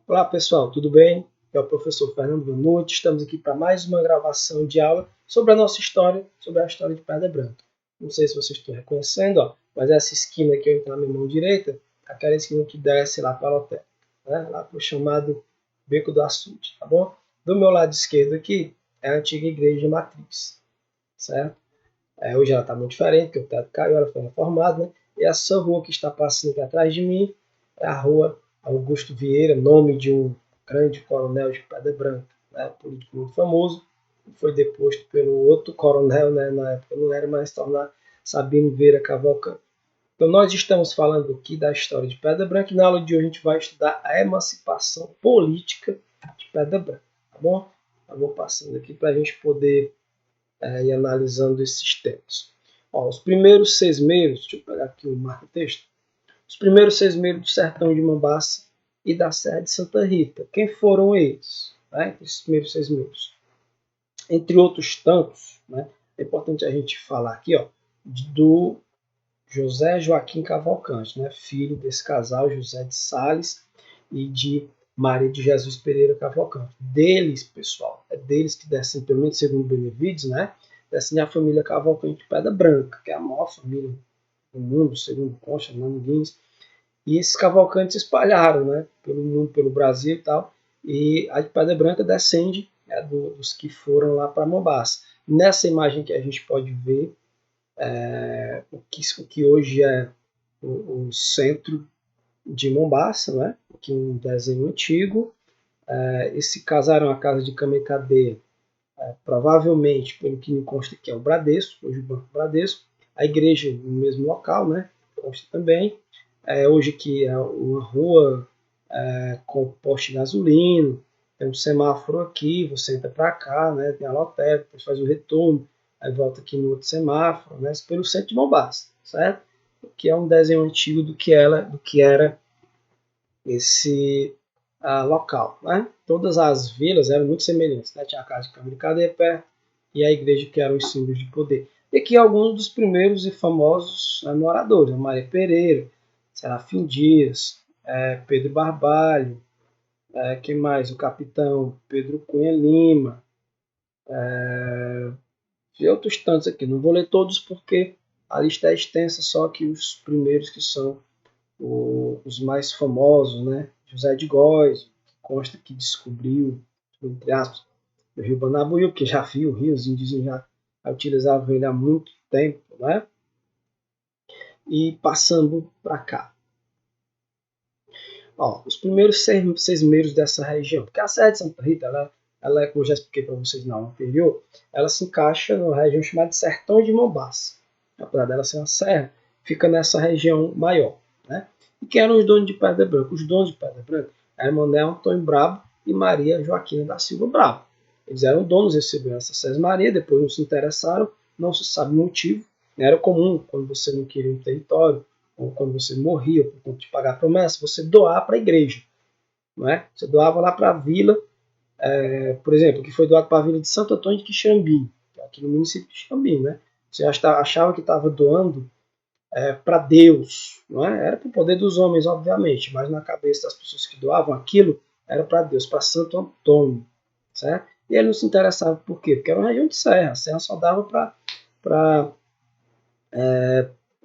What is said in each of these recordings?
Olá pessoal, tudo bem? É o professor Fernando Vanucci. Estamos aqui para mais uma gravação de aula sobre a nossa história, sobre a história de Pedra Branca. Não sei se vocês estão reconhecendo, mas essa esquina aqui está na minha mão direita, aquela esquina que desce lá para o hotel, né? Lá para o chamado Beco do Açude, tá bom? Do meu lado esquerdo aqui é a antiga igreja de matriz, certo? Hoje ela está muito diferente, porque o teto caiu, ela foi reformada, né? E essa rua que está passando aqui atrás de mim é a rua Augusto Vieira, nome de um grande coronel de Pedra Branca, né? Político muito famoso, foi deposto pelo outro coronel, né? Na época não era mais tornar Sabino Vieira Cavalcante. Então nós estamos falando aqui da história de Pedra Branca e na aula de hoje a gente vai estudar a emancipação política de Pedra Branca, tá bom? Eu vou passando aqui para a gente poder e analisando esses temas. Os primeiros sesmeiros, deixa eu pegar aqui o marca-texto, os primeiros sesmeiros do sertão de Mombaça e da Serra de Santa Rita. Quem foram eles? Né? Esses primeiros sesmeiros. Entre outros tantos, né? É importante a gente falar aqui do José Joaquim Cavalcante, né? Filho desse casal, José de Sales e de Maria de Jesus Pereira Cavalcante. Deles, pessoal, é deles que descem, pelo menos segundo Benevides, né? Descem a família Cavalcante de Pedra Branca, que é a maior família do mundo, segundo consta, Nando Guinness. E esses Cavalcantes se espalharam, né? Pelo mundo, pelo Brasil e tal. E a de Pedra Branca descende, né, dos que foram lá para Mombaça. Nessa imagem que a gente pode ver o que hoje é o centro de Mombaça, né? Que é um desenho antigo. Esse casarão, a casa de cama e cadeia, provavelmente, pelo que me consta que é o Bradesco, hoje o Banco Bradesco. A igreja no mesmo local, né? Consta também. Hoje aqui é uma rua com poste de gasolina, tem um semáforo aqui, você entra para cá, né? Tem a lotérica, depois faz o retorno, aí volta aqui no outro semáforo, né? Pelo centro de Mombaça, certo? Que é um desenho antigo do que era esse local, né? Todas as vilas eram muito semelhantes, né? Tinha a casa de câmara de cadeia perto e a igreja que eram os símbolos de poder. E aqui alguns dos primeiros e famosos moradores, Maria Pereira, Serafim Dias, Pedro Barbalho, quem mais? O capitão Pedro Cunha Lima, e outros tantos aqui. Não vou ler todos porque a lista é extensa, só que os primeiros que são os mais famosos, né? José de Góis, que consta que descobriu, entre aspas, o rio Banabuí, que já viu o rio, os indígenas já utilizavam ele há muito tempo, né? E passando para cá. Os primeiros sesmeiros dessa região, porque a Serra de Santa Rita, ela como eu já expliquei para vocês na aula anterior, ela se encaixa numa região chamada Sertão de Mombaça. Apesar dela ser uma serra, fica nessa região maior, né? E quem eram os donos de Pedra Branca? Os donos de Pedra Branca eram Manuel Antônio Brabo e Maria Joaquina da Silva Brabo. Eles eram donos, receberam essa César Maria, depois não se interessaram, não se sabe o motivo. Era comum, quando você não queria um território, ou quando você morria, por conta de pagar a promessa, você doar para a igreja. Não é? Você doava lá para a vila, por exemplo, que foi doado para a vila de Santo Antônio de Quixambim, aqui no município de Quixambim. Né? Você achava que estava doando para Deus, não é? Era para o poder dos homens, obviamente, mas na cabeça das pessoas que doavam aquilo, era para Deus, para Santo Antônio. Certo? E ele não se interessava por quê? Porque era uma região de serra, a serra só dava para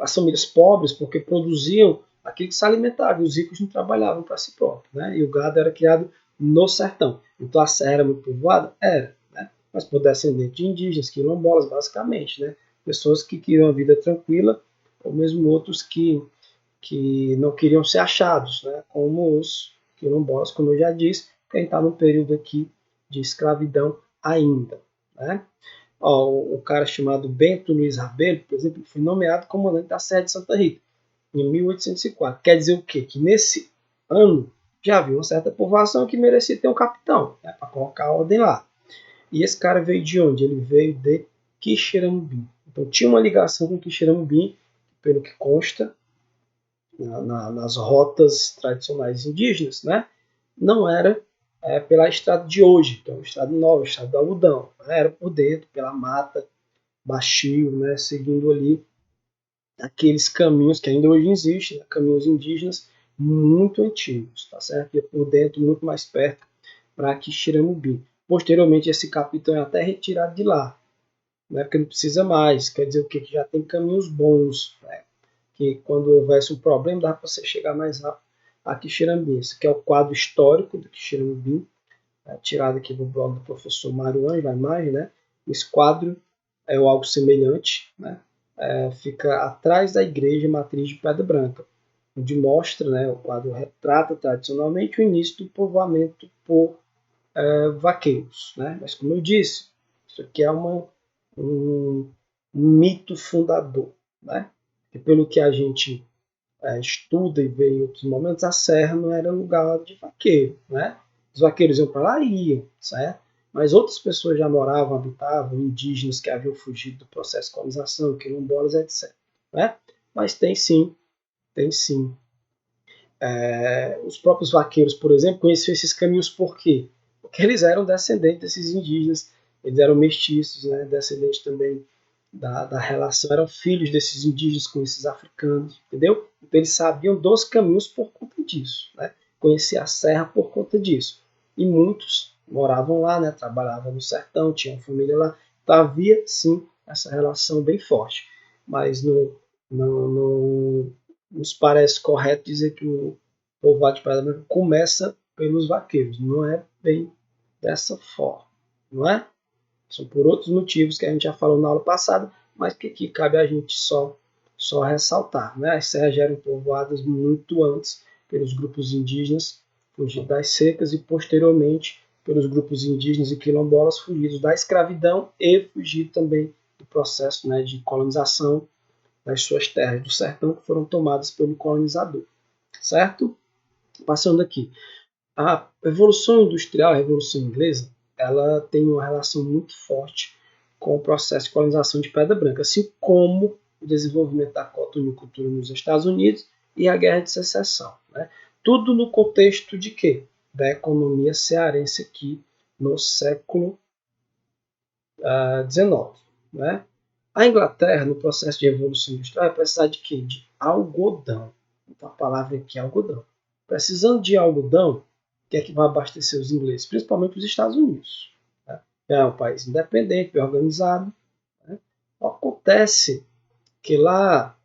as famílias pobres, porque produziam aquilo que se alimentava, e os ricos não trabalhavam para si próprios, né? E o gado era criado no sertão. Então a serra era muito povoada? Era, né? Mas por descendente de indígenas, quilombolas, basicamente, né? Pessoas que queriam uma vida tranquila, ou mesmo outros que não queriam ser achados, né? Como os quilombolas, como eu já disse, quem está no período aqui de escravidão ainda, né? O cara chamado Bento Luiz Rabelo, por exemplo, foi nomeado comandante da Serra de Santa Rita em 1804. Quer dizer o quê? Que nesse ano já havia uma certa povoação que merecia ter um capitão, né, para colocar a ordem lá. E esse cara veio de onde? Ele veio de Quixeramobim. Então tinha uma ligação com Quixeramobim, pelo que consta nas rotas tradicionais indígenas, né? Não era pela estrada de hoje, que é uma estrada nova, a estrada do algodão. Né? Era por dentro, pela mata, baixio, né? Seguindo ali aqueles caminhos que ainda hoje existem, né? Caminhos indígenas, muito antigos, tá certo? E por dentro, muito mais perto para Quixeramobim. Posteriormente, esse capitão é até retirado de lá, né? Porque não precisa mais, quer dizer o quê? Que já tem caminhos bons, né? Que quando houvesse um problema, dá para você chegar mais rápido a Quixeramobim. Esse aqui é o quadro histórico do Quixeramobim, tirado aqui do blog do professor Mário Anjo, a imagem, né? Esse quadro é algo semelhante, né? Fica atrás da igreja matriz de Pedra Branca, onde mostra, né, o quadro retrata tradicionalmente o início do povoamento por vaqueiros. Né? Mas, como eu disse, isso aqui é um mito fundador. Né? E pelo que a gente estuda e vê em outros momentos, a serra não era lugar de vaqueiro. Né? Os vaqueiros iam para lá e iam, certo? Mas outras pessoas já moravam, habitavam, indígenas que haviam fugido do processo de colonização, quilombolas, etc. Né? Mas tem sim. Os próprios vaqueiros, por exemplo, conheciam esses caminhos por quê? Porque eles eram descendentes desses indígenas, eles eram mestiços, né? Descendentes também da relação, eram filhos desses indígenas com esses africanos, entendeu? Então eles sabiam dos caminhos por conta disso, né? Conhecia a serra por conta disso. E muitos moravam lá, né? Trabalhavam no sertão, tinham família lá, então havia sim essa relação bem forte. Mas não nos parece correto dizer que o povoado de Praia da Branca começa pelos vaqueiros. Não é bem dessa forma, não é? São por outros motivos que a gente já falou na aula passada, mas que aqui cabe a gente só ressaltar. Né? As serras já eram povoadas muito antes pelos grupos indígenas fugidos das secas e posteriormente pelos grupos indígenas e quilombolas fugidos da escravidão e fugidos também do processo, né, de colonização das suas terras do sertão que foram tomadas pelo colonizador. Certo? Passando aqui. A Revolução Industrial, a Revolução Inglesa, ela tem uma relação muito forte com o processo de colonização de Pedra Branca, assim como o desenvolvimento da cotonicultura nos Estados Unidos e a Guerra de Secessão. Né? Tudo no contexto de quê? Da economia cearense aqui no século XIX. Né? A Inglaterra, no processo de Revolução Industrial, vai precisar de quê? De algodão. Então a palavra aqui é algodão. Precisando de algodão, que é que vai abastecer os ingleses? Principalmente os Estados Unidos. Né? É um país independente, bem organizado. Né? Acontece que lá,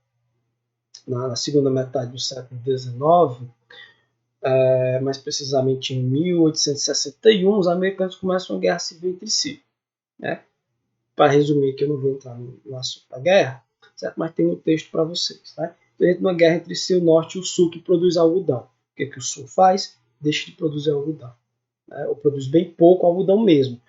na segunda metade do século XIX, mais precisamente em 1861, os americanos começam uma guerra civil entre si. Né? Para resumir, que eu não vou entrar no assunto da guerra, certo? Mas tem um texto para vocês. Tá? Então, entra uma guerra entre si, o norte e o sul, que produz algodão. O que o sul faz? Deixa de produzir algodão. Né? Ou produz bem pouco algodão mesmo.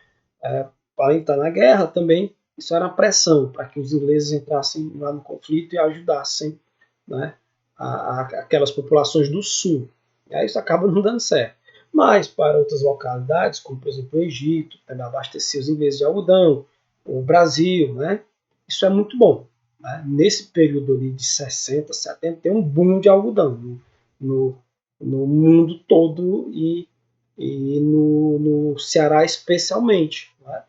Para entrar na guerra também, isso era pressão para que os ingleses entrassem lá no conflito e ajudassem, né, aquelas populações do sul. E aí isso acaba não dando certo. Mas para outras localidades, como por exemplo o Egito, também abastecer os ingleses de algodão, o Brasil, né, isso é muito bom. Né? Nesse período ali de 60, 70, tem um boom de algodão no, no mundo todo e no Ceará especialmente. Né?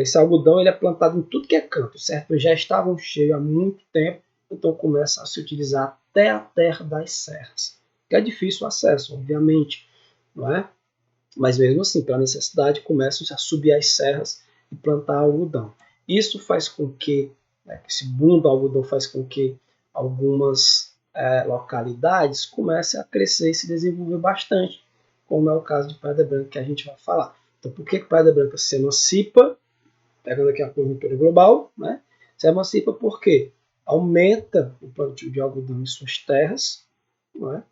Esse algodão ele é plantado em tudo que é canto, certo? Já estavam cheios há muito tempo, então começa a se utilizar até a terra das serras, que é difícil o acesso, obviamente, não é? Mas mesmo assim, pela necessidade, começam a subir as serras e plantar algodão. Isso faz com que, esse boom do algodão faz com que algumas localidades comecem a crescer e se desenvolver bastante, como é o caso de Pedra Branca que a gente vai falar. Então, por que Pedra Branca se emancipa? Pegando aqui a conjuntura global, né? Se emancipa porque aumenta o plantio de algodão em suas terras. Não é?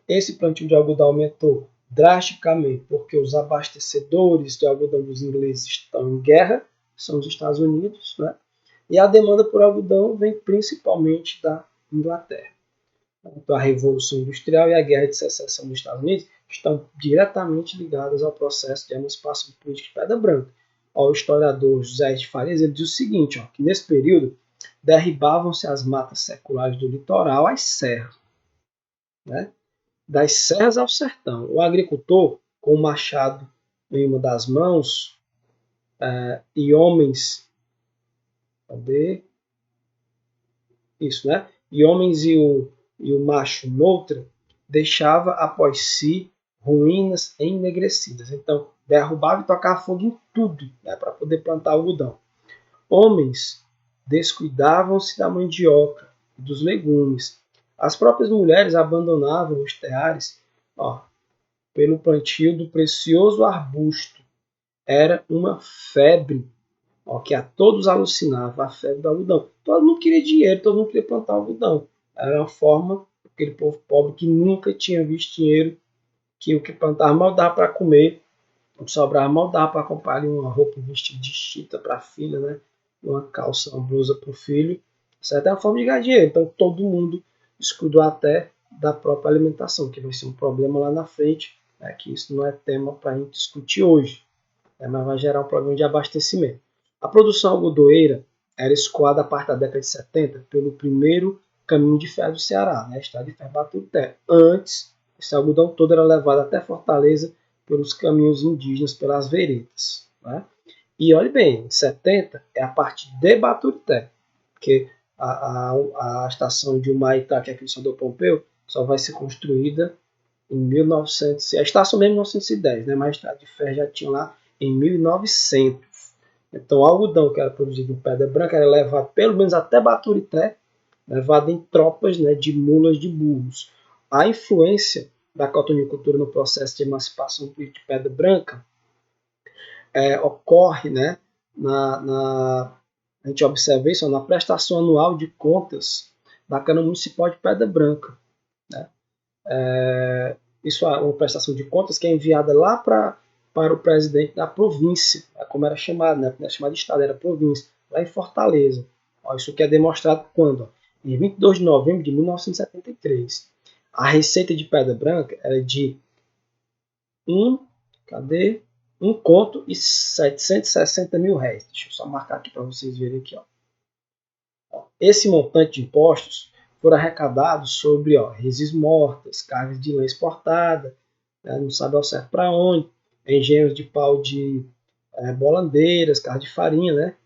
Esse plantio de algodão aumentou drasticamente porque os abastecedores de algodão dos ingleses estão em guerra, são os Estados Unidos, né? E a demanda por algodão vem principalmente da Inglaterra. Então, a Revolução Industrial e a Guerra de Secessão dos Estados Unidos estão diretamente ligadas ao processo de emancipação política de Pedra Branca. O historiador José de Farias ele diz o seguinte, que nesse período derribavam-se as matas seculares do litoral às serras. Né? Das serras ao sertão. O agricultor, com o machado em uma das mãos, e homens... Cadê? Isso, né? E homens e o macho noutra, deixava após si ruínas enegrecidas. Então, derrubava e tocava fogo em tudo, né, para poder plantar algodão. Homens descuidavam-se da mandioca e dos legumes. As próprias mulheres abandonavam os teares, pelo plantio do precioso arbusto. Era uma febre, que a todos alucinava, a febre do algodão. Todo mundo queria dinheiro, todo mundo queria plantar algodão. Era uma forma, aquele povo pobre que nunca tinha visto dinheiro, que o que plantava mal dava para comer, o que sobrava mal dava para comprar ali uma roupa, um vestido de chita para a filha, né? Uma calça, uma blusa para o filho. Isso é uma forma de ganhar dinheiro. Então todo mundo descuidou até da própria alimentação, que vai ser um problema lá na frente, né? Que isso não é tema para a gente discutir hoje, né? Mas vai gerar um problema de abastecimento. A produção algodoeira era escoada a partir da década de 70 pelo primeiro caminho de ferro do Ceará, né? A estrada de ferro Baturité. Antes, esse algodão todo era levado até Fortaleza pelos caminhos indígenas, pelas veredas, né? E olhe bem, em 70 é a parte de Baturité, porque a estação de Humaitá, que é aqui em São Pompeu, só vai ser construída em 1900, a estação mesmo em 1910, né? Mas a estrada de ferro já tinha lá em 1900. Então o algodão que era produzido em Pedra Branca era levado pelo menos até Baturité, levado em tropas, né, de mulas de burros. A influência da cotonicultura no processo de emancipação de Pedra Branca ocorre, né, a gente observa isso na prestação anual de contas da Câmara Municipal de Pedra Branca, né? Isso é uma prestação de contas que é enviada lá para o presidente da província, como era chamado, né? Não era chamado de estado, era província, lá em Fortaleza. Isso que é demonstrado quando? Em 22 de novembro de 1973. A receita de Pedra Branca era de um conto e 760 mil réis. Deixa eu só marcar aqui para vocês verem aqui. Esse montante de impostos foram arrecadados sobre reses mortas, cargas de lã exportada, né, não sabe ao certo para onde, engenhos de pau de bolandeiras, carro de farinha, né,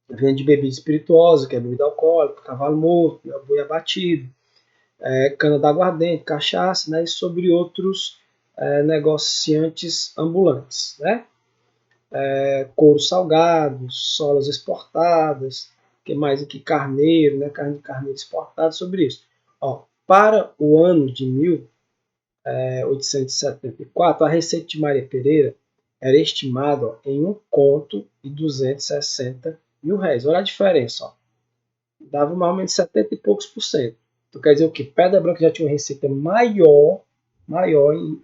venda de bebida espirituosa, que é bebida alcoólica, cavalo morto, boi abatido, cana d'aguardente, cachaça, né, e sobre outros negociantes ambulantes, né? Couro salgado, solas exportadas, que mais aqui? Carneiro, né? Carne de carneiro exportada, sobre isso. Para o ano de 1874, a receita de Maria Pereira era estimada em 1 conto e 260 mil réis. Olha a diferença. Dava mais ou menos 70 e poucos por cento. Então quer dizer o que? Pedra Branca já tinha uma receita maior em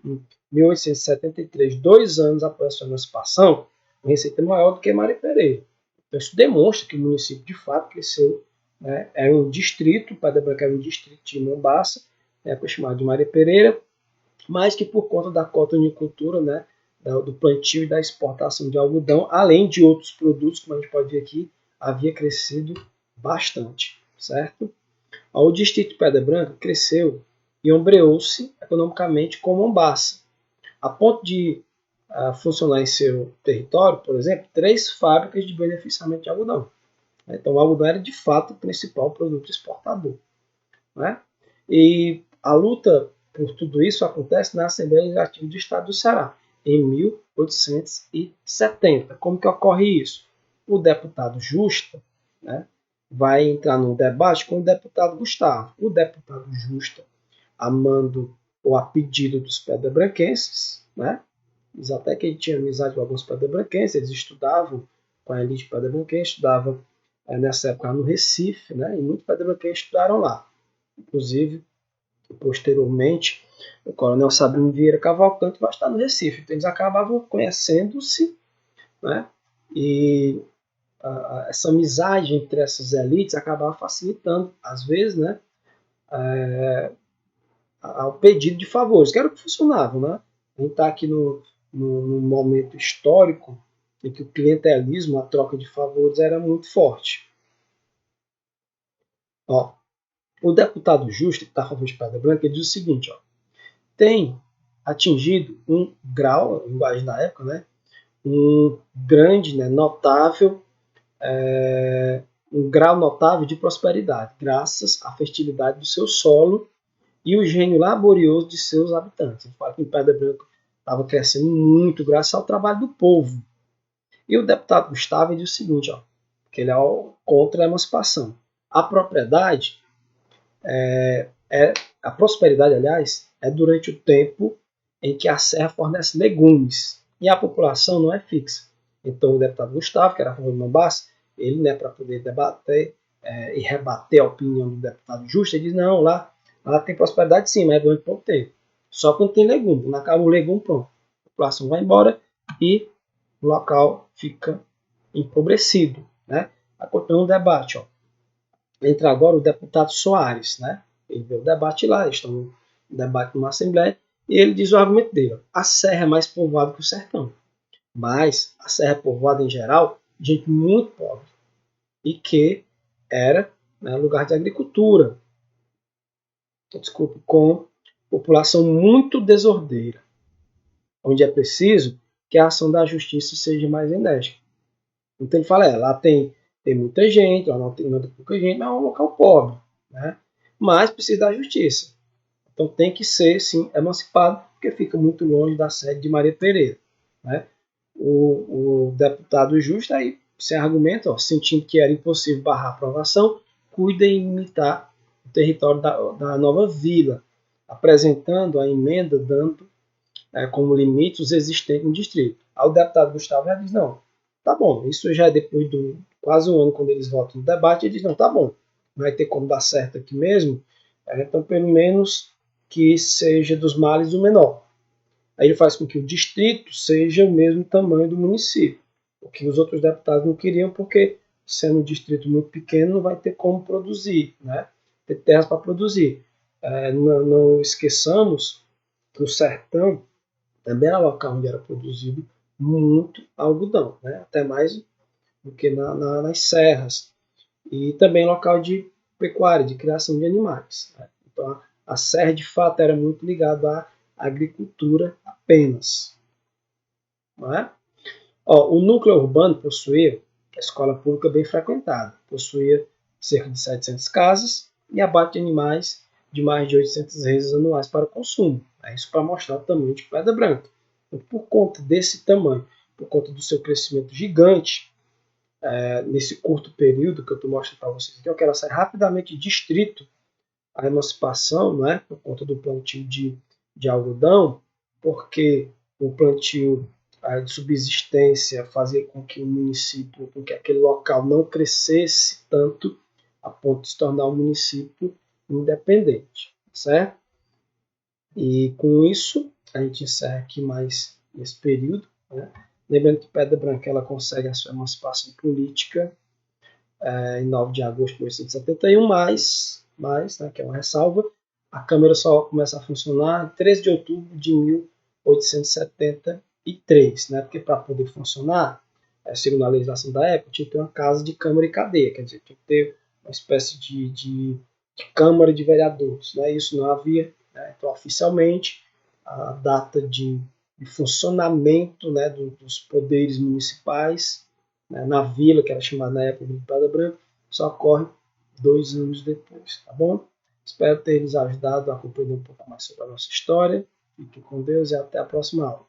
1873, 2 anos após a sua emancipação, uma receita maior do que Maria Pereira. Então isso demonstra que o município de fato cresceu, né? Era um distrito, Pedra Branca era um distrito de Mombaça, chamado de Maria Pereira, mas que por conta da cotonicultura, né, do plantio e da exportação de algodão, além de outros produtos, como a gente pode ver aqui, havia crescido bastante, certo? O distrito de Pedra Branca cresceu e ombreou-se economicamente com Mombaça, a ponto de funcionar em seu território, por exemplo, 3 fábricas de beneficiamento de algodão. Então, o algodão era de fato o principal produto exportador, né? E a luta por tudo isso acontece na Assembleia Legislativa do Estado do Ceará, em 1870. Como que ocorre isso? O deputado Justa, né, vai entrar num debate com o deputado Gustavo. O deputado Justa, a mando ou a pedido dos pedra-branquenses, né, diz até que ele tinha amizade com alguns pedra-branquenses, eles estudavam com a elite pedra-branquense, estudavam nessa época no Recife, né, e muitos pedra-branquenses estudaram lá. Inclusive, posteriormente, o coronel Sabino Vieira Cavalcante vai estar no Recife. Então, eles acabavam conhecendo-se, né? E essa amizade entre essas elites acabava facilitando, às vezes, né, ao pedido de favores, que era o que funcionava. Né? A gente está aqui no momento histórico em que o clientelismo, a troca de favores, era muito forte. O deputado Justo, que está a favor de Pedra Branca, ele diz o seguinte: tem atingido um grau, linguagem da época, né, um grande, né, notável, um grau notável de prosperidade, graças à fertilidade do seu solo e o gênio laborioso de seus habitantes. Ele fala que em Pedra Branca estava crescendo muito graças ao trabalho do povo. E o deputado Gustavo diz o seguinte, ó, que ele é contra a emancipação. A propriedade a prosperidade, aliás, é durante o tempo em que a serra fornece legumes e a população não é fixa. Então, o deputado Gustavo, que era a favor do Mombasa, ele, né, para poder debater e rebater a opinião do deputado Justo, ele diz: não, lá tem prosperidade sim, mas é durante pouco tempo. Só quando tem legume. Quando acaba o legume, pronto. A população vai embora e o local fica empobrecido. Né? Continuando o debate. Ó. Entra agora o deputado Soares, né? Ele vê o debate lá, eles estão no debate numa assembleia, e ele diz o argumento dele: a serra é mais povoada que o sertão, mas a serra é povoada em geral de gente muito pobre, e que era, né, lugar de agricultura, desculpe, com população muito desordeira, onde é preciso que a ação da justiça seja mais enérgica. Então ele fala, lá tem muita gente, lá não tem pouca gente, mas é um local pobre, né? Mas precisa da justiça. Então tem que ser, sim, emancipado, porque fica muito longe da sede de Maria Pereira. Né? O deputado Justo aí se argumenta, sentindo que era impossível barrar a aprovação, cuida em limitar o território da nova vila, apresentando a emenda dando como limite os existentes no distrito. Aí o deputado Gustavo já diz, não, tá bom, isso já é depois de quase um ano, quando eles votam no debate, ele diz, não, tá bom, vai ter como dar certo aqui mesmo, então pelo menos que seja dos males o menor. Aí ele faz com que o distrito seja o mesmo tamanho do município, o que os outros deputados não queriam, porque sendo um distrito muito pequeno não vai ter como produzir, né? Ter terras para produzir. Não esqueçamos que o sertão também era local onde era produzido muito algodão, né? Até mais do que nas serras. E também local de pecuária, de criação de animais. Né? Então a serra de fato era muito ligada à agricultura apenas. Não é? O núcleo urbano possuía a escola pública bem frequentada, possuía cerca de 700 casas e abate de animais de mais de 800 reses anuais para consumo. Isso para mostrar o tamanho de Pedra Branca. Então, por conta desse tamanho, por conta do seu crescimento gigante, nesse curto período que eu estou mostrando para vocês aqui, eu quero sair rapidamente de distrito a emancipação, né, por conta do plantio de algodão, porque o plantio de subsistência fazia com que o município, com que aquele local não crescesse tanto a ponto de se tornar um município independente, certo? E com isso, a gente encerra aqui mais esse período. Né? Lembrando que Pedra Branca ela consegue a sua emancipação política em 9 de agosto de 1871, mas né, que é uma ressalva, a Câmara só começa a funcionar em 13 de outubro de 1873, né? Porque para poder funcionar, segundo a legislação da época, tinha que ter uma casa de Câmara e cadeia, quer dizer, tinha que ter uma espécie de Câmara de Vereadores. Né? Isso não havia, né? Então oficialmente a data de funcionamento, né, dos poderes municipais, né, na vila, que era chamada na época de Pedra Branca, só ocorre 2 anos depois, tá bom? Espero ter lhes ajudado a compreender um pouco mais sobre a nossa história. Fique com Deus e até a próxima aula.